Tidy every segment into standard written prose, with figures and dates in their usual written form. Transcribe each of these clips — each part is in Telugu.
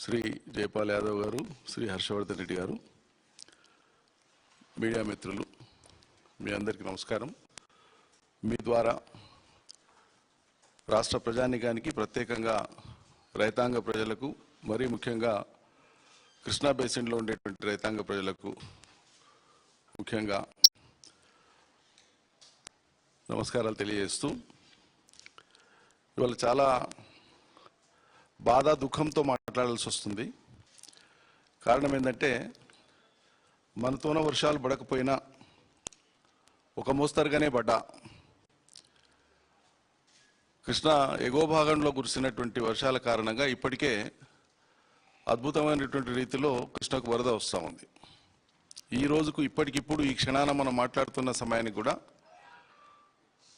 శ్రీ జయపాల్ యాదవ్ గారు, శ్రీ హర్షవర్ధన్ రెడ్డి గారు, మీడియా మిత్రులు, మీ అందరికీ నమస్కారం. మీ ద్వారా రాష్ట్ర ప్రజానీకానికి, ప్రత్యేకంగా రైతాంగ ప్రజలకు, మరీ ముఖ్యంగా కృష్ణా బేసిన్లో ఉండేటువంటి రైతాంగ ప్రజలకు ముఖ్యంగా నమస్కారాలు తెలియజేస్తూ, ఇవాళ చాలా బాధ దుఃఖంతో మాట్లాడాల్సి వస్తుంది. కారణం ఏంటంటే, మనతోన వర్షాలు పడకపోయినా ఒక మోస్తరుగానే పడ్డా కృష్ణా ఎగువ భాగంలో కురిసినటువంటి వర్షాల కారణంగా ఇప్పటికే అద్భుతమైనటువంటి రీతిలో కృష్ణకు వరద వస్తూ ఉంది. ఈ రోజుకు ఇప్పటికిప్పుడు ఈ క్షణాన మనం మాట్లాడుతున్న సమయానికి కూడా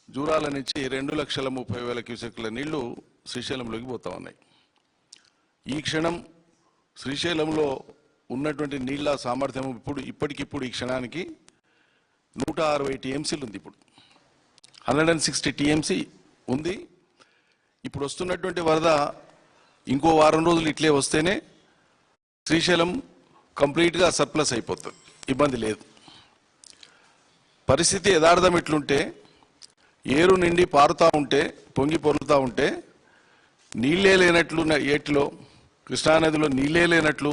జూరాల నుంచి 2,30,000 క్యూసెక్ల నీళ్లు శ్రీశైలంలోకి పోతా ఉన్నాయి. ఈ క్షణం శ్రీశైలంలో ఉన్నటువంటి నీళ్ల సామర్థ్యం ఇప్పటికిప్పుడు ఈ క్షణానికి 160 టీఎంసీలు ఉంది. ఇప్పుడు 160 టీఎంసీ ఉంది. ఇప్పుడు వస్తున్నటువంటి వరద ఇంకో వారం రోజులు ఇట్లే వస్తేనే శ్రీశైలం కంప్లీట్గా సర్ప్లస్ అయిపోతుంది, ఇబ్బంది లేదు. పరిస్థితి యథార్థం ఎట్లుంటే, ఏరు నిండి పారుతూ ఉంటే, పొంగి పొర్లుతూ ఉంటే, నీళ్ళే లేనట్లు ఏటిలో కృష్ణానదిలో నీళ్ళే లేనట్లు,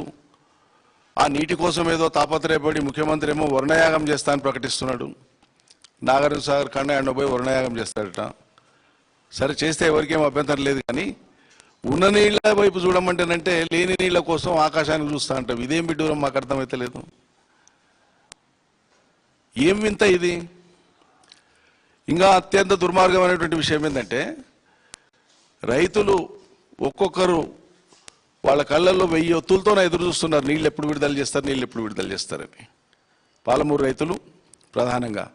ఆ నీటి కోసం ఏదో తాపత్రయపడి ముఖ్యమంత్రి ఏమో వర్ణయాగం చేస్తా అని ప్రకటిస్తున్నాడు. నాగార్జున సాగర్ కండ ఎండబోయి వర్ణయాగం చేస్తాడట. సరే, చేస్తే ఎవరికేం అభ్యంతరం లేదు, కానీ ఉన్న నీళ్ళ వైపు చూడమంటేనంటే లేని నీళ్ళ కోసం ఆకాశానికి చూస్తూ ఉంటాం. ఇదేం బిడ్డూరం మాకు అర్థమైతే లేదు. ఏం వింత ఇది? ఇంకా అత్యంత దుర్మార్గమైనటువంటి విషయం ఏంటంటే, రైతులు ఒక్కొక్కరు వాళ్ళ కళ్ళల్లో 1000 ఒత్తులతోనే ఎదురు చూస్తున్నారు, నీళ్ళు ఎప్పుడు విడుదల చేస్తారు, నీళ్ళు ఎప్పుడు విడుదల చేస్తారని. పాలమూరు రైతులు ప్రధానంగా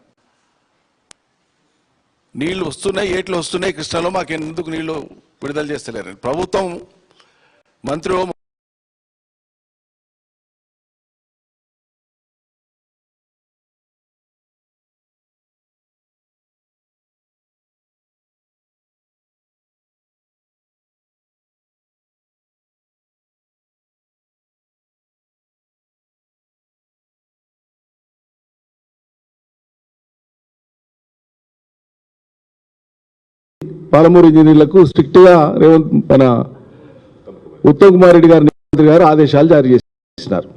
నీళ్లు వస్తున్నాయి, ఏట్లు వస్తున్నాయి కృష్ణలో, మాకు ఎందుకు నీళ్లు విడుదల చేస్తలేరని ప్రభుత్వం మంత్రి పాలమూరు ఇంజనీర్లకు స్ట్రిక్ట్గా మన ఉత్తమ్ కుమార్ రెడ్డి గారు మంత్రి గారు ఆదేశాలు జారీ చేసినారు.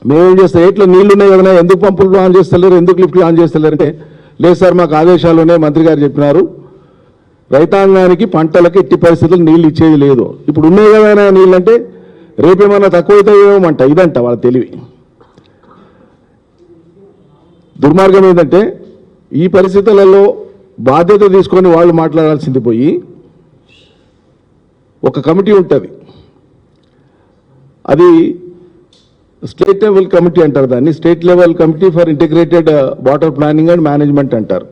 మేమేం చేస్తాం, ఎట్లా నీళ్లు ఉన్నాయి కదా, ఎందుకు పంపులు ఆన్ చేస్తలేరు, ఎందుకు లిఫ్ట్లు ఆన్ చేస్తలేరు అంటే, లేదు సార్ మాకు ఆదేశాలు ఉన్నాయి, మంత్రి గారు చెప్పినారు, రైతాంగానికి పంటలకు ఎట్టి పరిస్థితులు నీళ్ళు ఇచ్చేది లేదు. ఇప్పుడు ఉన్నాయి కదా నీళ్ళు అంటే రేపేమన్నా తక్కువ అవుతాయేమంట, ఇదంట వాళ్ళ తెలివి. దుర్మార్గం ఏంటంటే, ఈ పరిస్థితులలో బాధ్యత తీసుకొని వాళ్ళు మాట్లాడాల్సింది పోయి, ఒక కమిటీ ఉంటుంది, అది స్టేట్ లెవెల్ కమిటీ అంటారు దాన్ని, state level committee for integrated water planning and management అంటారు.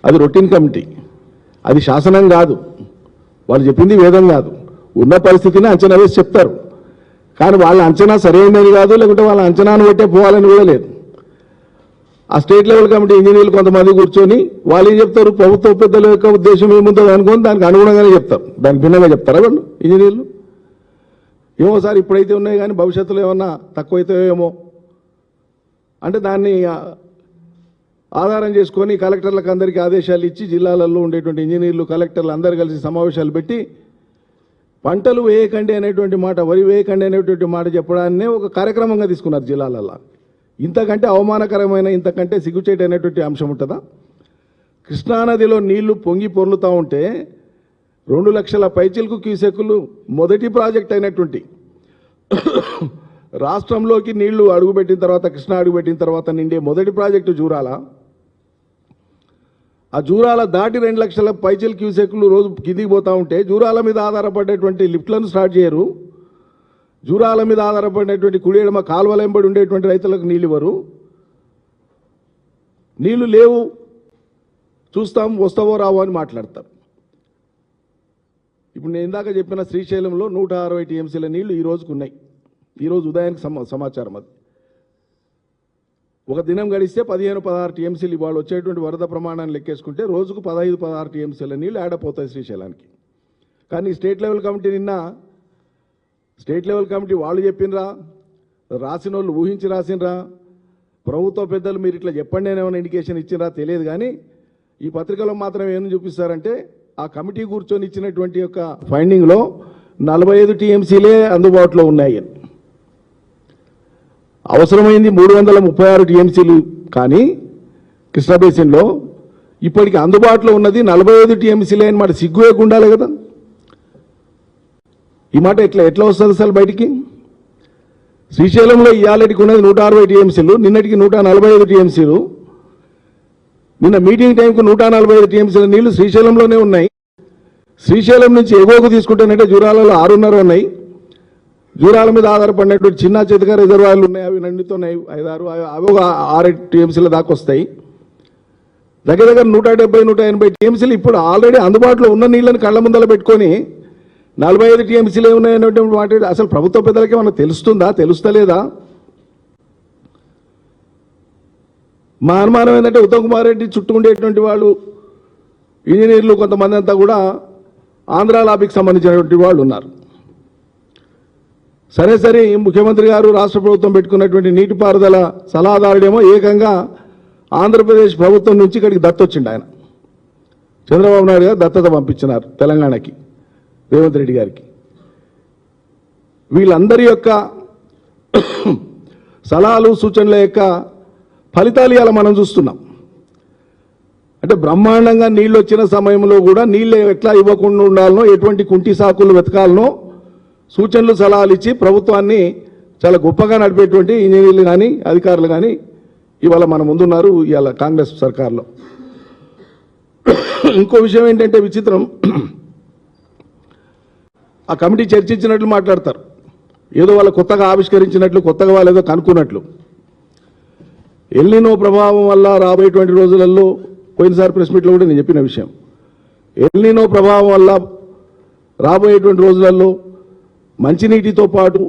అది రొటీన్ కమిటీ, అది శాసనం కాదు, వాళ్ళు చెప్పింది వేదం కాదు. ఉన్న పరిస్థితిని అంచనా వేసి చెప్తారు, కానీ వాళ్ళ అంచనా సరైనది కాదు, లేకుంటే వాళ్ళ అంచనాను బట్టే పోవాలని కూడా లేదు. ఆ స్టేట్ లెవెల్ కమిటీ ఇంజనీర్లు కొంతమంది కూర్చొని వాళ్ళు ఏం చెప్తారు, ప్రభుత్వ పెద్దల యొక్క ఉద్దేశం ఏముందో అనుకొని దానికి అనుగుణంగానే చెప్తారు, దానికి భిన్నంగా చెప్తారా వాళ్ళు ఇంజనీర్లు? ఏమో సార్ ఇప్పుడైతే ఉన్నాయి కానీ భవిష్యత్తులో ఏమన్నా తక్కువైతాయేమో అంటే దాన్ని ఆధారం చేసుకొని కలెక్టర్లకు అందరికీ ఆదేశాలు ఇచ్చి, జిల్లాలలో ఉండేటువంటి ఇంజనీర్లు కలెక్టర్లు అందరు కలిసి సమావేశాలు పెట్టి, పంటలు వేయకండి అనేటువంటి మాట, వరి వేయకండి అనేటువంటి మాట చెప్పడాన్నే ఒక కార్యక్రమంగా తీసుకున్నారు జిల్లాలలో. ఇంతకంటే అవమానకరమైన, ఇంతకంటే సిగ్గుచేటు అనేటువంటి అంశం ఉంటుందా? కృష్ణానదిలో నీళ్లు పొంగి పొర్లుతూ ఉంటే 2 లక్షల పైచిలకు క్యూసెక్కులు మొదటి ప్రాజెక్ట్ అయినటువంటి రాష్ట్రంలోకి నీళ్లు అడుగుపెట్టిన తర్వాత, కృష్ణా అడుగుపెట్టిన తర్వాత నిండే మొదటి ప్రాజెక్టు జూరాల. ఆ జూరాల దాటి 2 లక్షల పైచిలు క్యూసెక్కులు రోజు కిందికి పోతూ ఉంటే, జూరాల మీద ఆధారపడేటువంటి లిఫ్ట్లను స్టార్ట్ చేయరు, జూరాల మీద ఆధారపడినటువంటి కుడియడమ కాలువల వెంబడి ఉండేటువంటి రైతులకు నీళ్ళు ఇవ్వరు. నీళ్లు లేవు, చూస్తాం వస్తావో రావో అని మాట్లాడతారు. ఇప్పుడు నేను ఇందాక చెప్పిన శ్రీశైలంలో 160 టీఎంసీల నీళ్లు ఈ రోజుకు ఉన్నాయి. ఈరోజు ఉదయానికి సమాచారం అది. ఒక దినం గడిస్తే 15-16 టీఎంసీలు ఇవాళ వచ్చేటువంటి వరద ప్రమాణాన్ని లెక్కేసుకుంటే రోజుకు 15-16 టీఎంసీల నీళ్లు యాడపోతాయి శ్రీశైలానికి. కానీ స్టేట్ లెవెల్ కమిటీ నిన్న స్టేట్ లెవెల్ కమిటీ వాళ్ళు చెప్పినరా, రాసిన వాళ్ళు ఊహించి రాసినరా, ప్రభుత్వ పెద్దలు మీరు ఇట్లా చెప్పండి అని ఏమైనా ఇండికేషన్ ఇచ్చినరా తెలియదు. కానీ ఈ పత్రికలో మాత్రం ఏమని చూపిస్తారంటే ఆ కమిటీ కూర్చొని ఇచ్చినటువంటి యొక్క ఫైండింగ్లో 45 టీఎంసీలే అందుబాటులో ఉన్నాయి. అవసరమైంది 336 టీఎంసీలు. కానీ కృష్ణా బేసిన్లో ఇప్పటికి అందుబాటులో ఉన్నది 45 టీఎంసీలే అని మాట సిగ్గు ఉండాలి కదా. ఈ మాట ఎట్లా వస్తుంది అసలు బయటికి? శ్రీశైలంలో ఇవాళకి ఉన్నది 160 టీఎంసీలు, నిన్నటికి 145 టీఎంసీలు. నిన్న మీటింగ్ టైంకు 145 టీఎంసీల నీళ్లు శ్రీశైలంలోనే ఉన్నాయి. శ్రీశైలం నుంచి ఎగువకు తీసుకుంటానంటే జూరాలలో 6.5 ఉన్నాయి. జూరాల మీద ఆధారపడినటువంటి చిన్న చితక రిజర్వాయర్లు ఉన్నాయి, అవి నిండుతున్నాయి 5-6, అవి ఒక 6 టీఎంసీల దాకా వస్తాయి. దగ్గర 170-180 టీఎంసీలు ఇప్పుడు ఆల్రెడీ అందుబాటులో ఉన్న నీళ్ళని కళ్ళ ముందల పెట్టుకొని 45 టీఎంసీలు ఏమున్నాయనేటువంటి మాట అసలు ప్రభుత్వ పెద్దలకి ఏమన్నా తెలుస్తుందా, తెలుస్తలేదా? మా అనుమానం ఏంటంటే ఉత్తమ్ కుమార్ రెడ్డి చుట్టూ ఉండేటువంటి వాళ్ళు ఇంజనీర్లు కొంతమంది అంతా కూడా ఆంధ్ర లాబీకి సంబంధించినటువంటి వాళ్ళు ఉన్నారు. సరే ముఖ్యమంత్రి గారు రాష్ట్ర ప్రభుత్వం పెట్టుకున్నటువంటి నీటిపారుదల సలహాదారుడేమో ఏకంగా ఆంధ్రప్రదేశ్ ప్రభుత్వం నుంచి ఇక్కడికి దత్తొచ్చిండు. ఆయన చంద్రబాబు నాయుడు గారు దత్తత పంపించినారు తెలంగాణకి, రేవంత్ రెడ్డి గారికి. వీళ్ళందరి యొక్క సలహాలు సూచనల యొక్క ఫలితాలు ఇలా మనం చూస్తున్నాం. అంటే బ్రహ్మాండంగా నీళ్ళు వచ్చిన సమయంలో కూడా నీళ్ళు ఎట్లా ఇవ్వకుండా ఉండాలనో, ఎటువంటి కుంటి సాకులు వెతకాలనో సూచనలు సలహాలు ఇచ్చి ప్రభుత్వాన్ని చాలా గొప్పగా నడిపేటువంటి ఇంజనీర్లు కానీ అధికారులు కానీ ఇవాళ మన ముందున్నారు ఇవాళ కాంగ్రెస్ సర్కార్లో. ఇంకో విషయం ఏంటంటే విచిత్రం, ఆ కమిటీ చర్చించినట్లు మాట్లాడతారు, ఏదో వాళ్ళు కొత్తగా ఆవిష్కరించినట్లు, కొత్తగా వాళ్ళు ఏదో కనుక్కున్నట్లు. ఎల్నినో ప్రభావం వల్ల రాబోయేటువంటి రోజులలో, పోయినసారి ప్రెస్ మీట్లో కూడా నేను చెప్పిన విషయం, ఎల్నినో ప్రభావం వల్ల రాబోయేటువంటి రోజులలో మంచినీటితో పాటు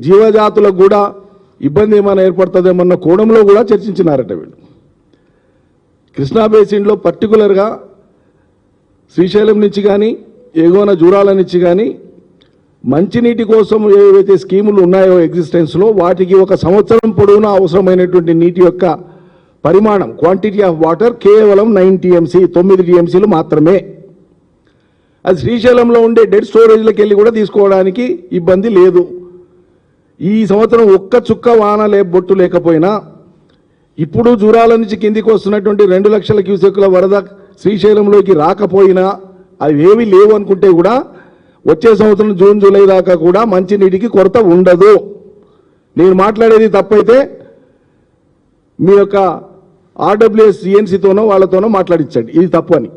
జీవజాతులకు కూడా ఇబ్బంది ఏమైనా ఏర్పడుతుందేమన్న కోణంలో కూడా చర్చించినారట వీళ్ళు. కృష్ణా బేసిన్లో పర్టికులర్గా శ్రీశైలం నుంచి కానీ ఎగువన జూరాల నుంచి కానీ మంచినీటి కోసం ఏవైతే స్కీములు ఉన్నాయో ఎగ్జిస్టెన్స్లో, వాటికి 1 సంవత్సరం పొడవునా అవసరమైనటువంటి నీటి యొక్క పరిమాణం, క్వాంటిటీ ఆఫ్ వాటర్ కేవలం 9 టీఎంసీ, 9 టీఎంసీలు మాత్రమే. అది శ్రీశైలంలో ఉండే డెడ్ స్టోరేజ్లకు వెళ్ళి కూడా తీసుకోవడానికి ఇబ్బంది లేదు. ఈ సంవత్సరం ఒక్క చుక్క వాన బొట్టు లేకపోయినా, ఇప్పుడు జూరాల నుంచి కిందికి వస్తున్నటువంటి 2 లక్షల క్యూసెక్కుల వరద శ్రీశైలంలోకి రాకపోయినా, అవి ఏవి లేవు అనుకుంటే కూడా వచ్చే సంవత్సరం జూన్ జూలై దాకా కూడా మంచినీటికి కొరత ఉండదు. నేను మాట్లాడేది తప్పైతే మీ యొక్క ఆర్డబ్ల్యూఎస్ సిఎన్సీతోనో వాళ్ళతోనో మాట్లాడించండి ఇది తప్పు అని.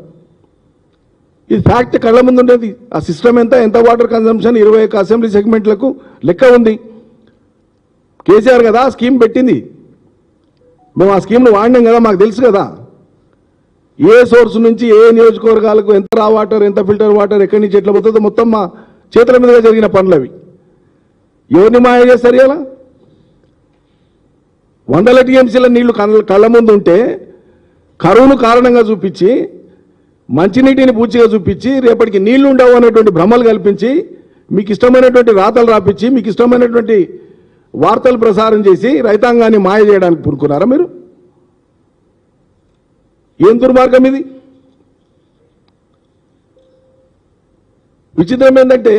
ఇది ఫ్యాక్ట్ కళ్ళ ముందు ఉండేది. ఆ సిస్టమ్ ఎంత వాటర్ కన్సంప్షన్ 21 అసెంబ్లీ సెగ్మెంట్లకు లెక్క ఉంది. కేసీఆర్ కదా స్కీమ్ పెట్టింది, మేము ఆ స్కీమ్ను వాడినాం కదా, మాకు తెలుసు కదా ఏ సోర్స్ నుంచి ఏ నియోజకవర్గాలకు ఎంత రా వాటర్, ఎంత ఫిల్టర్ వాటర్, ఎక్కడి నుంచి ఎట్లా పోతుందో మొత్తం మా చేతుల మీదుగా జరిగిన పనులు అవి. ఎవరిని మాయ చేస్తారు? ఇలా 100 టీఎంసీల నీళ్లు కళ్ళ ముందు ఉంటే కరువును కారణంగా చూపించి, మంచినీటిని పూర్తిగా చూపించి, రేపటికి నీళ్లు ఉండవు అనేటువంటి భ్రమలు కల్పించి, మీకు ఇష్టమైనటువంటి రాతలు రాపించి, మీకు ఇష్టమైనటువంటి వార్తలు ప్రసారం చేసి రైతాంగాన్ని మాయ చేయడానికి పూనుకున్నారా మీరు? ఏం దుర్మార్గం ఇది? విచిత్రం ఏంటంటే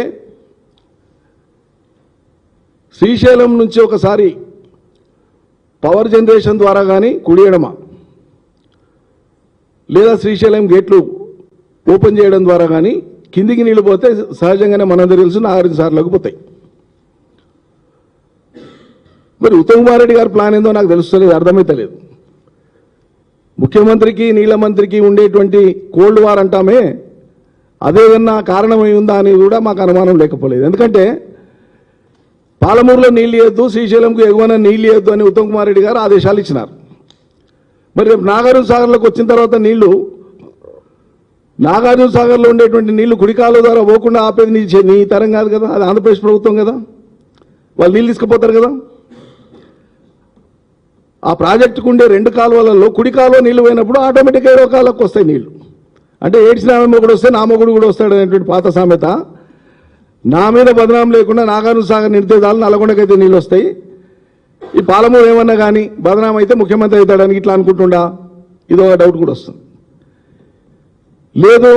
శ్రీశైలం నుంచి ఒకసారి పవర్ జనరేషన్ ద్వారా కానీ కుడియడమా, లేదా శ్రీశైలం గేట్లు ఓపెన్ చేయడం ద్వారా కానీ కిందికి నీళ్లు పోతే సహజంగానే మనందరూ తెలుసు 4 సార్లకు పోతాయి. మరి ఉత్తమ్ కుమార్ రెడ్డి గారి ప్లాన్ ఏందో నాకు తెలుస్తలేదు, అర్థమైతలేదు. ముఖ్యమంత్రికి నీళ్ల మంత్రికి ఉండేటువంటి కోల్డ్ వార్ అంటామే, అదేదన్నా కారణమై ఉందా అనేది కూడా మాకు అనుమానం లేకపోలేదు. ఎందుకంటే పాలమూరులో నీళ్ళు ఇవ్వద్దు, శ్రీశైలంకు ఎగువన నీళ్ళు ఇవ్వద్దు అని ఉత్తమ్ కుమార్ రెడ్డి గారు ఆదేశాలు ఇచ్చినారు. మరి రేపు నాగార్జున సాగర్లోకి వచ్చిన తర్వాత నీళ్లు, నాగార్జున సాగర్లో ఉండేటువంటి నీళ్లు కుడికాల ద్వారా పోకుండా ఆపేది నీ తరం కాదు కదా, అది ఆంధ్రప్రదేశ్ ప్రభుత్వం కదా, వాళ్ళు నీళ్ళు తీసుకుపోతారు కదా. ఆ ప్రాజెక్టుకు ఉండే 2 కాలువలలో కుడి కాలువ నీళ్లు పోయినప్పుడు ఆటోమేటిక్గా 2 కాలువకు వస్తాయి నీళ్లు. అంటే ఏడ్చిన ఆమె మొగుడు వస్తే నా మొగుడు కూడా వస్తాడు అనేటువంటి పాత సామెత. నా మీద బదనాం లేకుండా నాగార్జున సాగర్ నిండితే చాలు, నల్లగొండకైతే నీళ్ళు వస్తాయి. ఈ పాలమూరు ఏమన్నా కానీ బదనాం అయితే ముఖ్యమంత్రి అవుతాడని ఇట్లా అనుకుంటుండా, ఇదో డౌట్ కూడా వస్తుంది. లేదు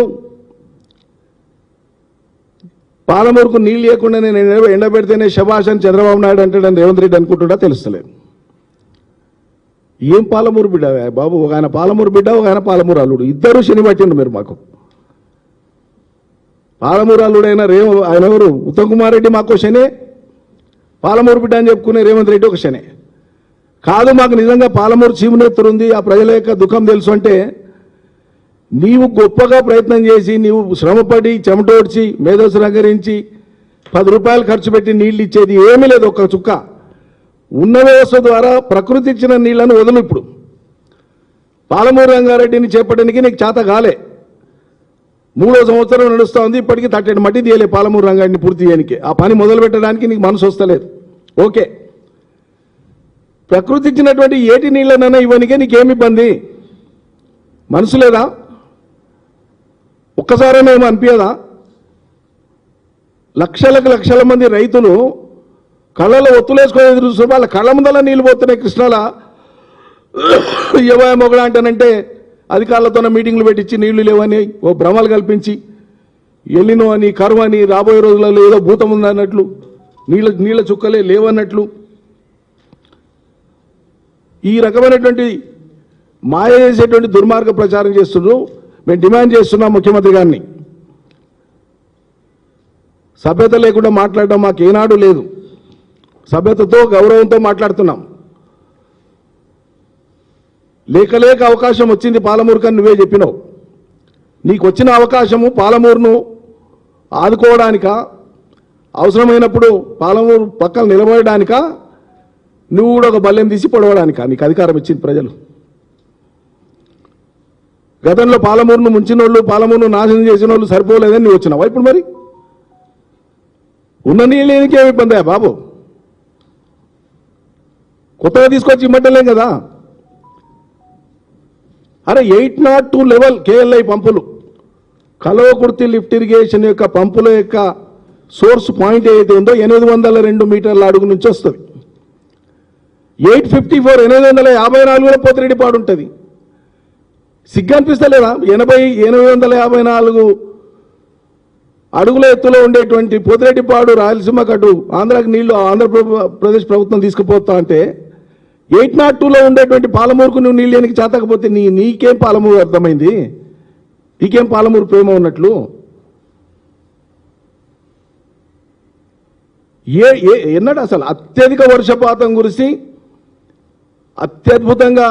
పాలమూరుకు నీళ్ళు లేకుండా నేను ఎండబెడితేనే శభాష్ అని చంద్రబాబు నాయుడు అంటాడని రేవంత్ రెడ్డి అనుకుంటుండా తెలుస్తలేదు. ఏం పాలమూరు బిడ్డ బాబు, ఒక ఆయన పాలమూరు బిడ్డ, ఒక ఆయన పాలమూరు అల్లుడు, ఇద్దరు శని పట్టిండు మీరు మాకు. పాలమూరు అల్లుడు అయిన ఆయన ఎవరు ఉత్తమ్ కుమార్ రెడ్డి మాకు శనే, పాలమూరు బిడ్డ అని చెప్పుకునే రేవంత్ రెడ్డి ఒక శనే కాదు. మాకు నిజంగా పాలమూరు చీమునెత్తురు ఉంది, ఆ ప్రజల యొక్క దుఃఖం తెలుసు అంటే నీవు గొప్పగా ప్రయత్నం చేసి, నీవు శ్రమపడి చెమటోడ్చి మేధస్సు రంగరించి 10 రూపాయలు ఖర్చు పెట్టి నీళ్ళు ఇచ్చేది ఏమీ లేదు, ఒక్క చుక్క. ఉన్న వ్యవస్థ ద్వారా ప్రకృతి ఇచ్చిన నీళ్లను వదులు. ఇప్పుడు పాలమూరు రంగారెడ్డిని చేపట్టడానికి నీకు చేత కాలే, 3వ సంవత్సరం నడుస్తూ ఉంది, ఇప్పటికీ తట్టెడు మట్టి తీయలే పాలమూరు రంగారెడ్డిని పూర్తి చేయడానికి. ఆ పని మొదలు పెట్టడానికి నీకు మనసు వస్తలేదు. ఓకే, ప్రకృతి ఇచ్చినటువంటి ఏటి నీళ్ళనైనా ఇవ్వనికే నీకేమి ఇబ్బంది? మనసు లేదా? ఒక్కసారైనా ఏమో అనిపించదా? లక్షల మంది రైతులు కళ్ళలో ఒత్తులేసుకొని ఎదురు చూస్తారు, వాళ్ళ కళ్ళ ముందల నీళ్ళు పోతున్నాయి కృష్ణాల. ఎవయ మొగడ అంటానంటే అధికారులతో మీటింగ్లు పెట్టించి నీళ్లు లేవని ఓ భ్రమలు కల్పించి, ఎల్లినో అని కరువు అని రాబోయే రోజులలో ఏదో భూతం ఉందన్నట్లు, నీళ్ళ చుక్కలే లేవన్నట్లు ఈ రకమైనటువంటి మాయ చేసేటువంటి దుర్మార్గ ప్రచారం చేస్తున్నారు. మేము డిమాండ్ చేస్తున్నాం ముఖ్యమంత్రి గారిని, సభ్యత లేకుండా మాట్లాడడం మాకు ఏనాడు లేదు, సభ్యతతో గౌరవంతో మాట్లాడుతున్నాం. లేక అవకాశం వచ్చింది పాలమూరుకు అని నువ్వే చెప్పినావు. నీకు వచ్చిన అవకాశము పాలమూరును ఆదుకోవడానిక, అవసరమైనప్పుడు పాలమూరు పక్కన నిలబడడానిక, నువ్వు కూడా ఒక బల్లెం తీసి పొడవడానిక నీకు అధికారం ఇచ్చింది ప్రజలు? గతంలో పాలమూరును ముంచిన వాళ్ళు, పాలమూరును నాశనం చేసిన వాళ్ళు సరిపోలేదని నువ్వు వచ్చినావా ఇప్పుడు? మరి ఉన్న నీళ్ళకి ఏమి ఇబ్బంది బాబు? కొత్తగా తీసుకొచ్చి ఇమ్మట్టలేం కదా. అరే 802 లెవెల్ కేఎల్ఐ పంపులు, కల్వకుర్తి లిఫ్ట్ ఇరిగేషన్ యొక్క పంపుల యొక్క సోర్స్ పాయింట్ ఏదైతే ఉందో 802 మీటర్ల అడుగు నుంచి వస్తుంది. 854 854లో పోతిరెడ్డిపాడు ఉంటుంది. సిగ్గు అనిపిస్తలేదా? 854 అడుగుల ఎత్తులో ఉండేటువంటి పోతిరెడ్డిపాడు రాయలసీమ కటు ఆంధ్రాకి నీళ్లు ఆంధ్రప్రదేశ్ ప్రభుత్వం తీసుకుపోతా అంటే 802లో ఉండేటువంటి పాలమూరుకు నువ్వు నీళ్ళు లేనికి చేతకపోతే నీకేం పాలమూరు అర్థమైంది? నీకేం పాలమూరు ప్రేమ ఉన్నట్లు? ఎన్నడు అసలు అత్యధిక వర్షపాతం కురిసి అత్యద్భుతంగా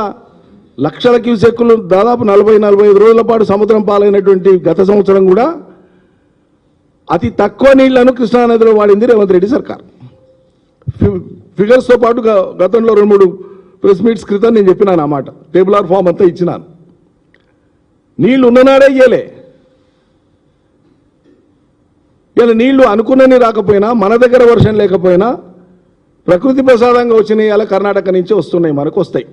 లక్షల క్యూసెక్కులు దాదాపు 40-45 రోజుల పాటు సముద్రం పాలైనటువంటి గత సంవత్సరం కూడా అతి తక్కువ నీళ్లను కృష్ణానదిలో వాడింది రేవంత్ రెడ్డి సర్కార్. ఫిగర్స్తో పాటు గతంలో 2-3 ప్రెస్ మీట్స్ క్రితం నేను చెప్పినాను అన్నమాట, టేబుల్ ఆర్ ఫామ్ అంతా ఇచ్చినాను. నీళ్లు ఉన్ననాడే ఇయ్యలే. ఇలా నీళ్లు అనుకున్నని రాకపోయినా, మన దగ్గర వర్షం లేకపోయినా ప్రకృతి ప్రసాదంగా వచ్చినాయి. అలా కర్ణాటక నుంచి వస్తున్నాయి, మనకు వస్తాయి.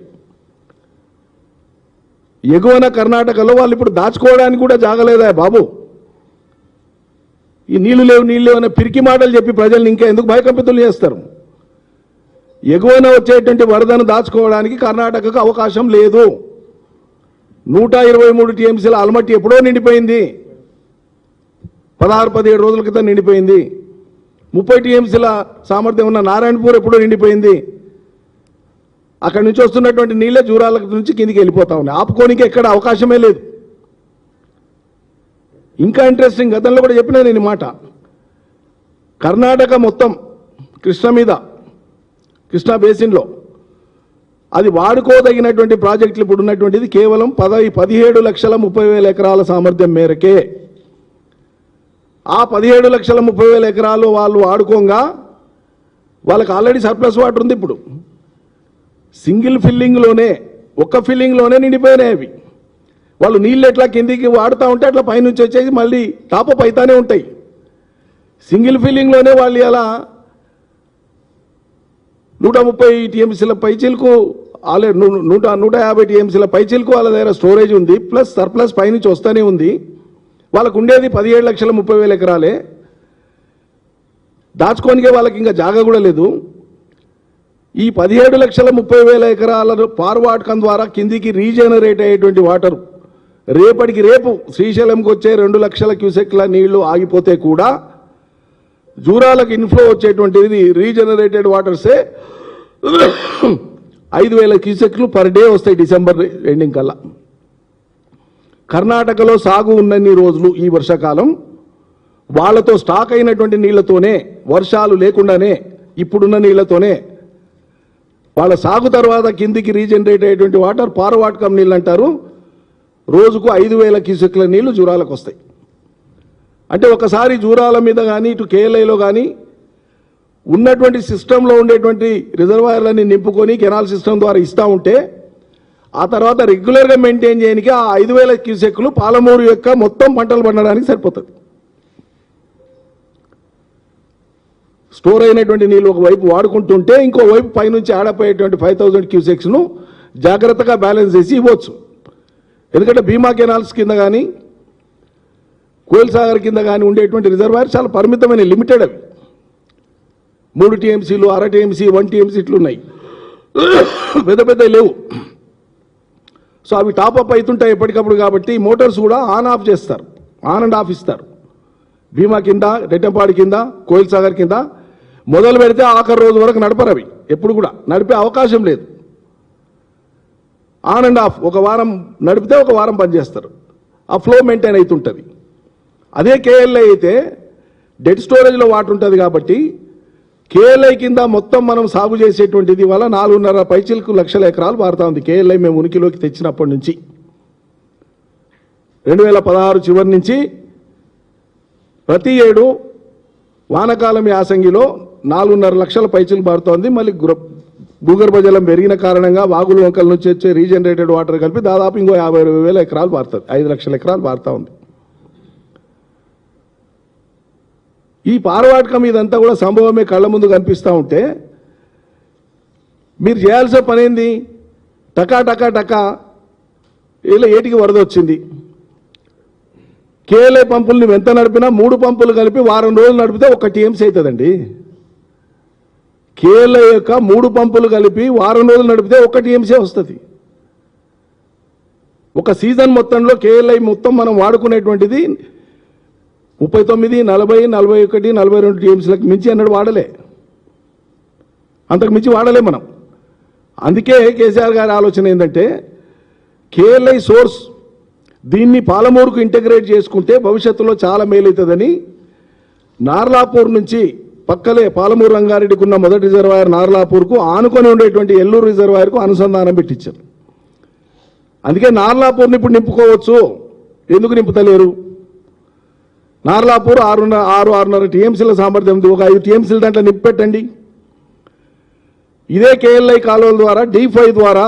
ఎగువన కర్ణాటకలో వాళ్ళు ఇప్పుడు దాచుకోవడానికి కూడా జాగలేదా బాబు? ఈ నీళ్లు లేవు అనే పిరికి మాటలు చెప్పి ప్రజల్ని ఇంకా ఎందుకు భయకంపితులు చేస్తారు? ఎగువన వచ్చేటువంటి వరదను దాచుకోవడానికి కర్ణాటకకు అవకాశం లేదు. 123 టీఎంసీల ఆల్మట్టి ఎప్పుడో నిండిపోయింది, 16-17 రోజుల క్రితం నిండిపోయింది. 30 టీఎంసీల సామర్థ్యం ఉన్న నారాయణపూర్ ఎప్పుడో నిండిపోయింది. అక్కడి నుంచి వస్తున్నటువంటి నీళ్ళే జూరాల నుంచి కిందికి వెళ్ళిపోతా ఉన్నాయి. ఆపుకోనికి ఎక్కడ అవకాశమే లేదు. ఇంకా ఇంట్రెస్టింగ్, గతంలో కూడా చెప్పినా నేను ఈ మాట, కర్ణాటక మొత్తం కృష్ణా బేసిన్లో అది వాడుకోదగినటువంటి ప్రాజెక్టులు ఇప్పుడు ఉన్నటువంటిది కేవలం 17,30,000 ఎకరాల సామర్థ్యం మేరకే. ఆ 17,30,000 ఎకరాలు వాళ్ళు వాడుకోగా వాళ్ళకి ఆల్రెడీ సర్ప్లస్ వాటర్ ఉంది. ఇప్పుడు సింగిల్ ఫిల్లింగ్లోనే, ఒక్క ఫిల్లింగ్లోనే నిండిపోయినాయి అవి. వాళ్ళు నీళ్ళు ఎట్లా కిందికి వాడుతూ ఉంటే అట్లా పైనుంచి వచ్చేసి మళ్ళీ టాపప్ అవుతానే ఉంటాయి. సింగిల్ ఫిల్లింగ్లోనే వాళ్ళు ఇలా 130 టీఎంసీల పైచిలకు, ఆల్రెడీ 150 టీఎంసీల పైచిలకు వాళ్ళ దగ్గర స్టోరేజ్ ఉంది, ప్లస్ సర్ప్లస్ పైనుంచి వస్తూనే ఉంది. వాళ్ళకు ఉండేది 17,30,000 ఎకరాలే, దాచుకోనికే వాళ్ళకి ఇంకా జాగా కూడా లేదు. ఈ 17,30,000 ఎకరాల పారువాటకం ద్వారా కిందికి రీజనరేట్ అయ్యేటువంటి వాటర్ రేపటికి రేపు శ్రీశైలంకి వచ్చే 2 లక్షల క్యూసెక్ల నీళ్లు ఆగిపోతే కూడా జూరాలకు ఇన్ఫ్లో వచ్చేటువంటిది రీజనరేటెడ్ వాటర్సే 5,000 క్యూసెక్లు పర్ డే వస్తాయి డిసెంబర్ ఎండింగ్ కల్లా. కర్ణాటకలో సాగు ఉన్నన్ని రోజులు ఈ వర్షాకాలం వాళ్ళతో స్టాక్ అయినటువంటి నీళ్లతోనే, వర్షాలు లేకుండానే ఇప్పుడున్న నీళ్లతోనే వాళ్ళ సాగు తర్వాత కిందికి రీజనరేట్ అయ్యేటువంటి వాటర్ పారవాటకం నీళ్ళు అంటారు. రోజుకు 5,000 క్యూసెక్ల నీళ్లు జూరాలకు వస్తాయి. అంటే ఒకసారి జూరాల మీద కానీ ఇటు కేఎల్ఐలో కానీ ఉన్నటువంటి సిస్టంలో ఉండేటువంటి రిజర్వాయర్లన్నీ నింపుకొని కెనాల్ సిస్టమ్ ద్వారా ఇస్తూ ఉంటే ఆ తర్వాత రెగ్యులర్గా మెయింటైన్ చేయడానికి ఆ 5,000 క్యూసెక్లు పాలమూరు యొక్క మొత్తం పంటలు పండడానికి సరిపోతుంది. స్టోర్ అయినటువంటి నీళ్ళు ఒకవైపు వాడుకుంటుంటే ఇంకోవైపు పైనుంచి ఆడపోయేటువంటి 5,000 క్యూసెక్స్ను జాగ్రత్తగా బ్యాలెన్స్ చేసి ఇవ్వచ్చు. ఎందుకంటే భీమా కెనాల్స్ కింద కానీ కోయిల్ సాగర్ కింద కానీ ఉండేటువంటి రిజర్వాయర్ చాలా పరిమితమైన, లిమిటెడ్. అవి 3 టీఎంసీలు, 1/2 టీఎంసీ, 1 టీఎంసీ ఇట్లున్నాయి, పెద్ద పెద్ద లేవు. సో అవి టాప్అప్ అవుతుంటాయి ఎప్పటికప్పుడు. కాబట్టి మోటార్స్ కూడా ఆన్ ఆఫ్ చేస్తారు, ఆన్ అండ్ ఆఫ్ ఇస్తారు. భీమా కింద, రెట్టంపాడి కింద, కోయిల్ సాగర్ కింద మొదలు పెడితే ఆఖరి రోజు వరకు నడపరు. అవి ఎప్పుడు కూడా నడిపే అవకాశం లేదు. ఆన్ అండ్ ఆఫ్, ఒక వారం నడిపితే ఒక వారం పనిచేస్తారు. ఆ ఫ్లో మెయింటైన్ అవుతుంటుంది. అదే కేఎల్ఐ అయితే డెడ్ స్టోరేజ్లో వాటర్ ఉంటుంది కాబట్టి కేఎల్ఐ కింద మొత్తం మనం సాగు చేసేటువంటిది వల్ల 4.5 పైచిలకు లక్షల ఎకరాలు పారుతా ఉంది. కేఎల్ఐ మేము ఉనికిలోకి తెచ్చినప్పటి నుంచి 2016 చివరి నుంచి ప్రతి ఏడు వానకాలం యాసంగిలో 4.5 లక్షల పైచిలు పారుతోంది. మళ్ళీ భూగర్భ జలం పెరిగిన కారణంగా వాగుల వంకల నుంచి వచ్చే రీజనరేటెడ్ వాటర్ కలిపి దాదాపు ఇంకో 50,000 ఎకరాలు పారుతుంది. 5 లక్షల ఎకరాలు పారుతా ఉంది. ఈ పారవాటకం ఇదంతా కూడా సంభవమే కళ్ళ ముందు కనిపిస్తూ ఉంటే మీరు చేయాల్సిన పని ఏంది? టకా టకా టకా ఇలా ఏటికి వరద వచ్చింది. కేఎల్ఐ పంపులు నువ్వు ఎంత నడిపినా 3 పంపులు కలిపి వారం రోజులు నడిపితే 1 టీఎంసీ అవుతుందండి. కేఎల్ఐ యొక్క 3 పంపులు కలిపి వారం రోజులు నడిపితే 1 టీఎంసీ వస్తుంది. ఒక సీజన్ మొత్తంలో కేఎల్ఐ మొత్తం మనం వాడుకునేటువంటిది 39, 40, 41, 42 టీఎంసీలకు మించి అన్నాడు వాడలే. అంతకు మించి వాడలే మనం. అందుకే కేసీఆర్ గారి ఆలోచన ఏంటంటే కేఎల్ఐ సోర్స్ దీన్ని పాలమూరుకు ఇంటిగ్రేట్ చేసుకుంటే భవిష్యత్తులో చాలా మేలవుతుందని నార్లాపూర్ నుంచి పక్కలే పాలమూరు రంగారెడ్డికి ఉన్న మొదటి రిజర్వాయర్ నార్లాపూర్కు ఆనుకొని ఉండేటువంటి ఎల్లూరు రిజర్వాయర్కు అనుసంధానం పెట్టించారు. అందుకే నార్లాపూర్ని ఇప్పుడు నింపుకోవచ్చు. ఎందుకు నింపుతలేరు? నార్లాపూర్ 6.5 టీఎంసీల సామర్థ్యం ఉంది. ఒక 5 టీఎంసీల దాంట్లో నింపెట్టండి. ఇదే కేఎల్ఐ కాలువల ద్వారా D5 ద్వారా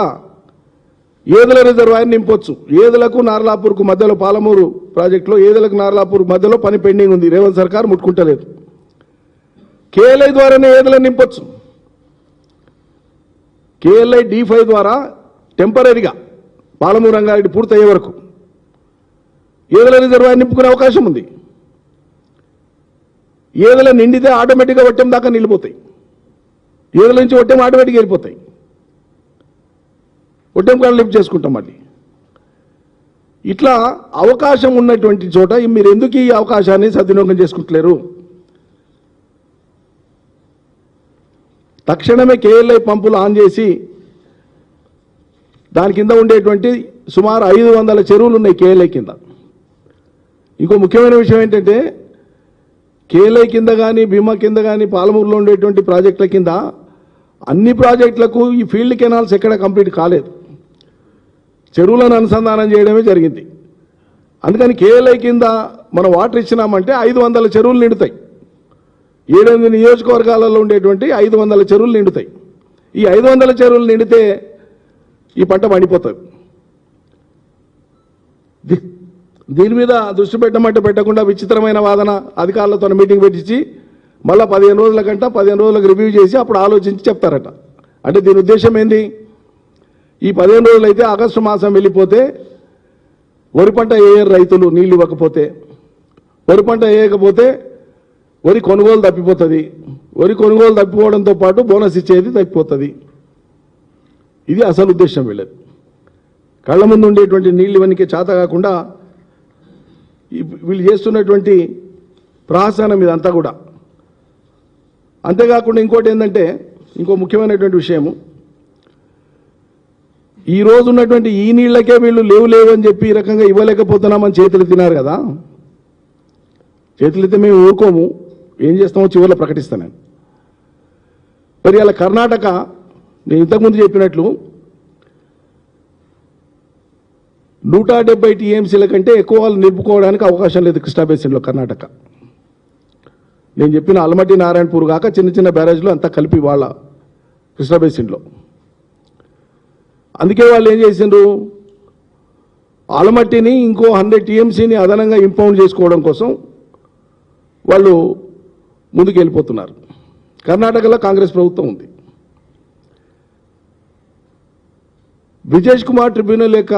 ఏదుల రిజర్వాయర్ నింపొచ్చు. ఏదులకు నార్లాపూర్కు మధ్యలో పాలమూరు ప్రాజెక్టులో ఏదులకు నార్లాపూర్ మధ్యలో పని పెండింగ్ ఉంది. రేవంత్ సర్కార్ ముట్టుకుంటలేదు. కేఎల్ఐ ద్వారానే ఏదులను నింపొచ్చు. కేఎల్ఐ D5 ద్వారా టెంపరీగా పాలమూరు రంగారెడ్డి పూర్తయ్యే వరకు ఏదుల రిజర్వాయర్ నింపుకునే అవకాశం ఉంది. ఏదుల నిండితే ఆటోమేటిక్గా వట్టెం దాకా నిలిపోతాయి. ఏదుల నుంచి వట్టెం ఆటోమేటిక్గా వెళ్ళిపోతాయి. వట్టెం కాడ లిఫ్ట్ చేసుకుంటాం. మళ్ళీ ఇట్లా అవకాశం ఉన్నటువంటి చోట మీరు ఎందుకు ఈ అవకాశాన్ని సద్వినియోగం చేసుకుంటలేరు? తక్షణమే కేఎల్ఐ పంపులు ఆన్ చేసి దాని కింద ఉండేటువంటి సుమారు 500 చెరువులు ఉన్నాయి కేఎల్ఐ కింద. ఇంకో ముఖ్యమైన విషయం ఏంటంటే కేఎల్ఐ కింద కానీ భీమా కింద కానీ పాలమూరులో ఉండేటువంటి ప్రాజెక్టుల కింద అన్ని ప్రాజెక్టులకు ఈ ఫీల్డ్ కెనాల్స్ ఎక్కడ కంప్లీట్ కాలేదు. చెరువులను అనుసంధానం చేయడమే జరిగింది. అందుకని కేఎల్ఐ కింద మనం వాటర్ ఇచ్చినామంటే 500 చెరువులు నిండుతాయి. 7 నియోజకవర్గాలలో ఉండేటువంటి 500 చెరువులు నిండుతాయి. ఈ 500 చెరువులు నిండితే ఈ పంట పండిపోతుంది. దీని మీద దృష్టి పెట్టమంటే పెట్టకుండా విచిత్రమైన వాదన అధికారులతో మీటింగ్ పెట్టించి మళ్ళీ 15 రోజుల కంట 15 రోజులకు రివ్యూ చేసి అప్పుడు ఆలోచించి చెప్తారట. అంటే దీని ఉద్దేశం ఏంది? ఈ 15 రోజులు అయితే ఆగస్టు మాసం వెళ్ళిపోతే వరి పంట వేయరు రైతులు నీళ్ళు ఇవ్వకపోతే. వరి పంట వేయకపోతే వరి కొనుగోలు తప్పిపోతుంది. వరి కొనుగోలు తప్పిపోవడంతో పాటు బోనస్ ఇచ్చేది తప్పిపోతుంది. ఇది అసలు ఉద్దేశం వీళ్ళది. కళ్ళ ముందు ఉండేటువంటి నీళ్ళు ఇవన్నీ చేత కాకుండా వీళ్ళు చేస్తున్నటువంటి ప్రహసనం ఇదంతా కూడా. అంతేకాకుండా ఇంకోటి ఏంటంటే, ఇంకో ముఖ్యమైనటువంటి విషయము, ఈ రోజు ఉన్నటువంటి ఈ నీళ్లకే వీళ్ళు లేవు అని చెప్పి ఈ రకంగా ఇవ్వలేకపోతున్నామని చేతులు తిన్నారు కదా. చేతులైతే మేము ఊరుకోము, ఏం చేస్తామో చివరిలో ప్రకటిస్తాను. మరి అలా కర్ణాటక, నేను ఇంతకుముందు చెప్పినట్లు 170 టీఎంసీల కంటే ఎక్కువ వాళ్ళు నిలుపుకోవడానికి అవకాశం లేదు కృష్ణా బేసిన్లో కర్ణాటక. నేను చెప్పిన అల్మట్టి నారాయణపూర్ కాక చిన్న చిన్న బ్యారేజ్లు అంతా కలిపి వాళ్ళ కృష్ణా బేసిన్లో. అందుకే వాళ్ళు ఏం చేసిండ్రు, ఆలమట్టిని ఇంకో 100 టీఎంసీని అదనంగా ఇంపౌండ్ చేసుకోవడం కోసం వాళ్ళు ముందుకు వెళ్ళిపోతున్నారు. కర్ణాటకలో కాంగ్రెస్ ప్రభుత్వం ఉంది. విజేష్ కుమార్ ట్రిబ్యునల్ లేక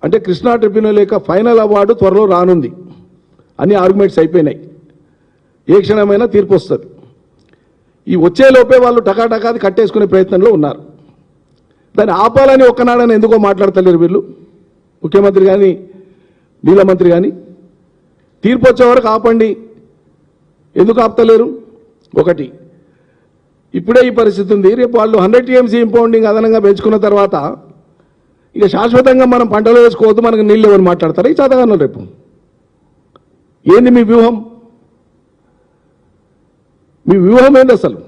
అంటే కృష్ణా ట్రిబ్యునల్ లేక ఫైనల్ అవార్డు త్వరలో రానుంది. అన్ని ఆర్గ్యుమెంట్స్ అయిపోయినాయి. ఏ క్షణమైనా తీర్పు వస్తుంది. ఈ వచ్చేలోపే వాళ్ళు టకాటకాది కట్టేసుకునే ప్రయత్నంలో ఉన్నారు. దాన్ని ఆపాలని ఒక్కనాడని ఎందుకో మాట్లాడతలేరు వీళ్ళు, ముఖ్యమంత్రి కానీ నీళ్ళ మంత్రి కానీ. తీర్పు వచ్చే వరకు ఆపండి, ఎందుకు ఆపుతలేరు? ఒకటి, ఇప్పుడే ఈ పరిస్థితి ఉంది. రేపు వాళ్ళు 100 టీఎంసీ ఇంపౌండింగ్ అదనంగా పెంచుకున్న తర్వాత ఇక శాశ్వతంగా మనం పంటలు వేసుకోవద్దు, మనకు నీళ్ళు ఎవరు మాట్లాడతారు? ఈ చదవను రేపు ఏంది మీ వ్యూహం? మీ వ్యూహం ఏంటి అసలు?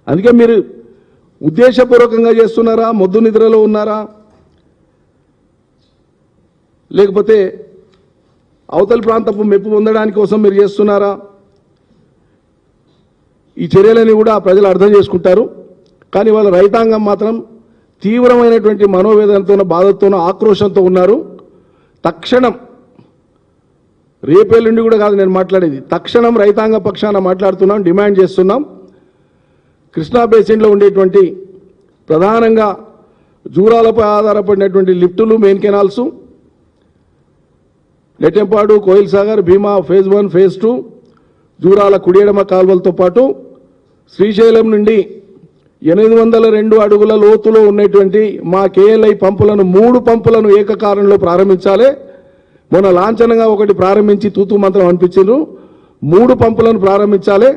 అందుకే మీరు ఉద్దేశపూర్వకంగా చేస్తున్నారా, మొద్దు నిద్రలో ఉన్నారా, లేకపోతే అవతలి ప్రాంతపు మెప్పు పొందడానికి కోసం మీరు చేస్తున్నారా? ఈ చర్యలని కూడా ప్రజలు అర్థం చేసుకుంటారు. కానీ వాళ్ళ రైతాంగం మాత్రం తీవ్రమైనటువంటి మనోవేదనతోనూ బాధతోనూ ఆక్రోశంతో ఉన్నారు. తక్షణం, రేపేళ్ళుండి కూడా కాదు నేను మాట్లాడేది, తక్షణం రైతాంగ పక్షాన మాట్లాడుతున్నాం, డిమాండ్ చేస్తున్నాం. కృష్ణా బేసిన్లో ఉండేటువంటి ప్రధానంగా జూరాలపై ఆధారపడినటువంటి లిఫ్టులు, మెయిన్ కెనాల్స్, నెట్టెంపాడు, కోయిల్ సాగర్, భీమా ఫేజ్ 1, ఫేజ్ 2, జూరాల కుడియడమ కాల్వలతో పాటు శ్రీశైలం నుండి 802 అడుగుల లోతులో ఉన్నటువంటి మా కేఎల్ఐ పంపులను 3 పంపులను ఏకకాలంలో ప్రారంభించాలి. మొన్న లాంఛనంగా ఒకటి ప్రారంభించి తూతూ మంత్రం అనిపించారు. 3 పంపులను ప్రారంభించాలి.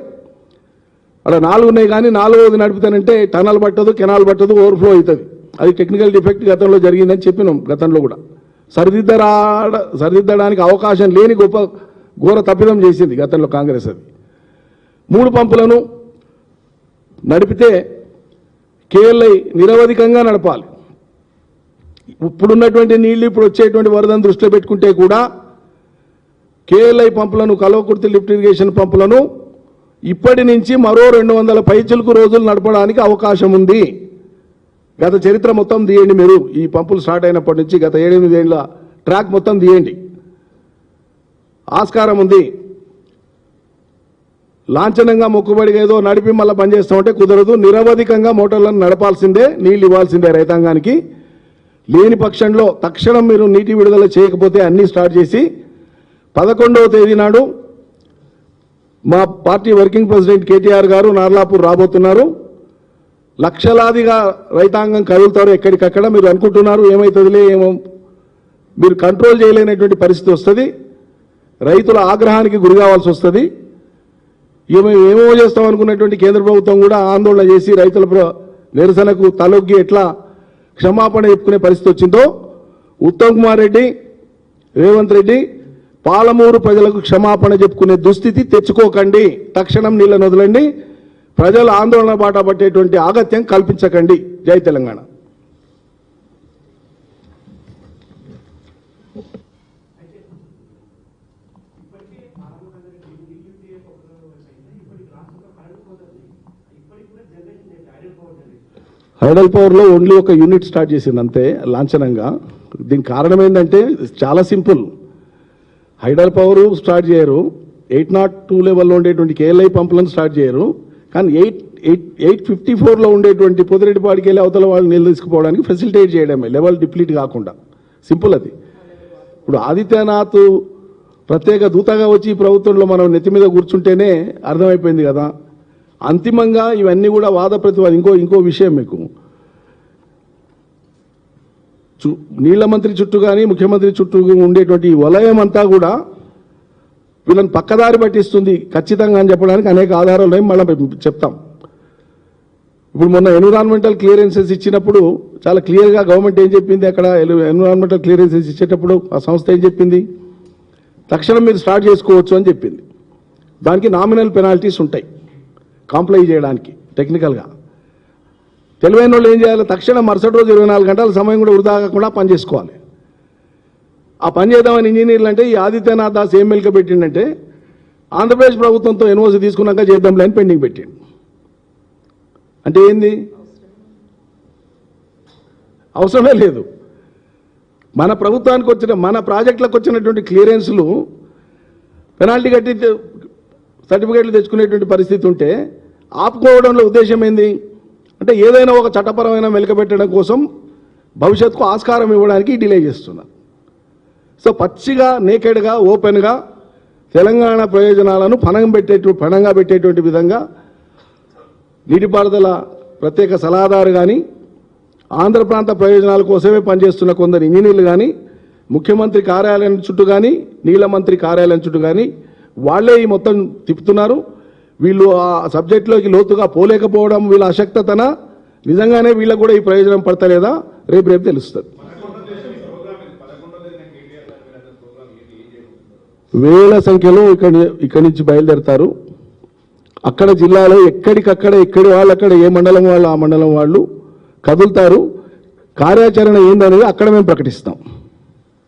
అక్కడ 4 ఉన్నాయి కానీ 4వది నడుపుతానంటే టనల్ పట్టదు, కెనాల్ పట్టదు, ఓవర్ఫ్లో అవుతుంది. అది టెక్నికల్ డిఫెక్ట్ గతంలో జరిగిందని చెప్పినాం. గతంలో కూడా సరిదిద్దడానికి అవకాశం లేని ఘోర తప్పిదం చేసింది గతంలో కాంగ్రెస్. అది 3 పంపులను నడిపితే కేఎల్ఐ నిరవధికంగా నడపాలి. ఇప్పుడున్నటువంటి నీళ్లు, ఇప్పుడు వచ్చేటువంటి వరదను దృష్టిలో పెట్టుకుంటే కూడా కేఎల్ఐ పంపులను, కల్వకుర్తి లిఫ్ట్ ఇరిగేషన్ పంపులను ఇప్పటి నుంచి మరో 200 పైచిలుకు రోజులు నడపడానికి అవకాశం ఉంది. గత చరిత్ర మొత్తం తీయండి మీరు. ఈ పంపులు స్టార్ట్ అయినప్పటి నుంచి గత 7-8 ఏళ్ల ట్రాక్ మొత్తం తీయండి. ఆస్కారం ఉంది. లాంఛనంగా మొక్కుబడిగా ఏదో నడిపి మళ్ళీ బంద్ చేస్తామంటే కుదరదు. నిరవధికంగా మోటార్లను నడపాల్సిందే, నీళ్లు ఇవ్వాల్సిందే రైతాంగానికి. లేని పక్షంలో తక్షణం మీరు నీటి విడుదల చేయకపోతే అన్నీ స్టార్ట్ చేసి 11వ తేదీ నాడు మా పార్టీ వర్కింగ్ ప్రెసిడెంట్ కేటీఆర్ గారు నార్లాపూర్ రాబోతున్నారు. లక్షలాదిగా రైతాంగం కదులుతారు ఎక్కడికక్కడ. మీరు అనుకుంటున్నారు ఏమవుతుందిలే, ఏమో, మీరు కంట్రోల్ చేయలేనటువంటి పరిస్థితి వస్తుంది. రైతుల ఆగ్రహానికి గురి కావాల్సి వస్తుంది. ఏమో చేస్తాం అనుకున్నటువంటి కేంద్ర ప్రభుత్వం కూడా ఆందోళన చేసి రైతుల నిరసనకు తలొగ్గి ఎట్లా క్షమాపణ చెప్పుకునే పరిస్థితి వచ్చిందో, ఉత్తమ్ కుమార్ రెడ్డి, రేవంత్ రెడ్డి పాలమూరు ప్రజలకు క్షమాపణ చెప్పుకునే దుస్థితి తెచ్చుకోకండి. తక్షణం నీళ్లను వదలండి. ప్రజల ఆందోళన బాట పట్టేటువంటి ఆగత్యం కల్పించకండి. జై తెలంగాణ. హైడల్ పవర్లో ఓన్లీ ఒక యూనిట్ స్టార్ట్ చేసింది అంతే లాంఛనంగా. దీనికి కారణం ఏంటంటే చాలా సింపుల్. హైడల్ పవర్ స్టార్ట్ చేయరు, 802 లెవెల్లో ఉండేటువంటి కేఎల్ఐ పంపులను స్టార్ట్ చేయరు. కానీ 854లో ఉండేటువంటి పొదిరెడ్డిపాడికి వెళ్ళి అవతల వాళ్ళు నీళ్ళు తీసుకుపోవడానికి ఫెసిలిటేట్ చేయడమే, లెవెల్ డిప్లీట్ కాకుండా. సింపుల్ అది. ఇప్పుడు ఆదిత్యనాథ్ ప్రత్యేక దూతగా వచ్చి ఈ ప్రభుత్వంలో మనం నెత్తి మీద కూర్చుంటేనే అర్థమైపోయింది కదా. అంతిమంగా ఇవన్నీ కూడా వాద ప్రతివాద. ఇంకో విషయం మీకు, నీళ్ల మంత్రి చుట్టూ కానీ ముఖ్యమంత్రి చుట్టూ ఉండేటువంటి ఈ వలయం అంతా కూడా వీళ్ళని పక్కదారి పట్టిస్తుంది ఖచ్చితంగా అని చెప్పడానికి అనేక ఆధారాలు ఉన్నాయి, మళ్ళీ చెప్తాం. ఇప్పుడు మొన్న ఎన్విరాన్మెంటల్ క్లియరెన్సెస్ ఇచ్చినప్పుడు చాలా క్లియర్గా గవర్నమెంట్ ఏం చెప్పింది, అక్కడ ఎన్విరాన్మెంటల్ క్లియరెన్సెస్ ఇచ్చేటప్పుడు ఆ సంస్థ ఏం చెప్పింది, తక్షణం మీరు స్టార్ట్ చేసుకోవచ్చు అని చెప్పింది. దానికి నామినల్ పెనాల్టీస్ ఉంటాయి కాంప్లై చేయడానికి టెక్నికల్గా. తెలివైన వాళ్ళు ఏం చేయాలి, తక్షణం మరుసటి రోజు 24 గంటల సమయం కూడా వృధా కాకుండా పని చేసుకోవాలి. ఆ పని చేద్దామని ఇంజనీర్లు అంటే ఈ ఆదిత్యనాథ్ దాస్ ఏం మెలిక పెట్టిండంటే ఆంధ్రప్రదేశ్ ప్రభుత్వంతో ఎన్ఓసి తీసుకున్నాక చేద్దాంలే అని పెండింగ్ పెట్టిండు. అంటే ఏంది, అవసరమే లేదు. మన ప్రభుత్వానికి వచ్చిన మన ప్రాజెక్టులకు వచ్చినటువంటి క్లియరెన్స్లు పెనాల్టీ కట్టి సర్టిఫికేట్లు తెచ్చుకునేటువంటి పరిస్థితి ఉంటే ఆపుకోవడంలో ఉద్దేశం ఏంది అంటే ఏదైనా ఒక చట్టపరమైన మెలికబెట్టడం కోసం భవిష్యత్తుకు ఆస్కారం ఇవ్వడానికి డిలే చేస్తున్నారు. సో పచ్చిగా నేకెడ్గా ఓపెన్గా తెలంగాణ ప్రయోజనాలను పణంగా పెట్టేటువంటి విధంగా నీటిపారుదల ప్రత్యేక సలహాదారు కానీ ఆంధ్ర ప్రాంత ప్రయోజనాల కోసమే పనిచేస్తున్న కొందరు ఇంజనీర్లు కానీ ముఖ్యమంత్రి కార్యాలయం చుట్టూ కానీ నీళ్ల మంత్రి కార్యాలయం చుట్టూ కానీ వాళ్లే ఈ మొత్తం తిప్పుతున్నారు. వీళ్ళు ఆ సబ్జెక్టులోకి లోతుగా పోలేకపోవడం వీళ్ళ అశక్తతన, నిజంగానే వీళ్ళకు కూడా ఈ ప్రయోజనం పడతలేదా రేపు తెలుస్తుంది. వేల సంఖ్యలో ఇక్కడి నుంచి బయలుదేరతారు. అక్కడ జిల్లాలో ఎక్కడికక్కడ ఎక్కడి వాళ్ళు అక్కడ ఏ మండలం వాళ్ళు ఆ మండలం వాళ్ళు కదులుతారు. కార్యాచరణ ఏందనేది అక్కడ మేము ప్రకటిస్తాం.